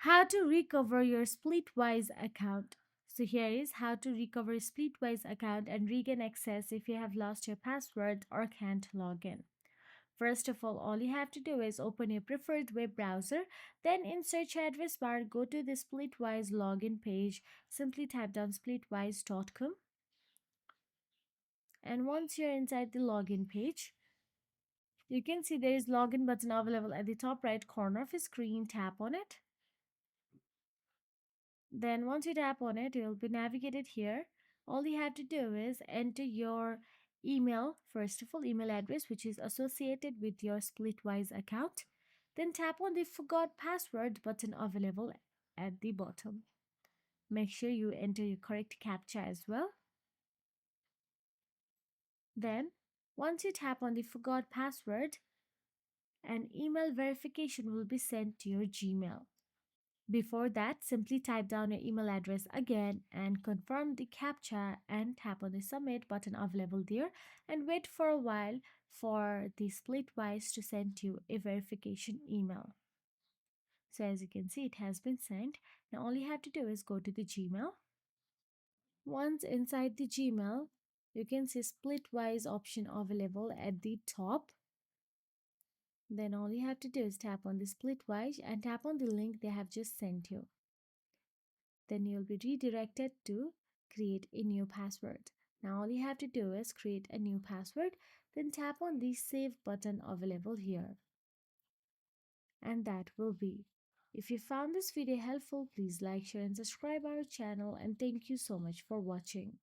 How to recover your Splitwise account. So here is how to recover Splitwise account and regain access if you have lost your password or can't log in. First of all you have to do is open your preferred web browser, then in search address bar, go to the Splitwise login page, simply type down splitwise.com, and once you're inside the login page, you can see there is login button available at the top right corner of the screen. Tap on it. Then once you tap on it, you'll be navigated here. All you have to do is enter your email, first of all, email address which is associated with your Splitwise account. Then tap on the forgot password button available at the bottom. Make sure you enter your correct captcha as well. Then once you tap on the forgot password, an email verification will be sent to your Gmail. Before that, simply type down your email address again and confirm the captcha and tap on the submit button available there and wait for a while for the Splitwise to send you a verification email. So as you can see, it has been sent. Now all you have to do is go to the Gmail. Once inside the Gmail, you can see Splitwise option available at the top. Then all you have to do is tap on the Splitwise and tap on the link they have just sent you. Then you'll be redirected to create a new password. Now all you have to do is create a new password, then tap on the save button available here. And that will be. If you found this video helpful, please like, share and subscribe our channel, and thank you so much for watching.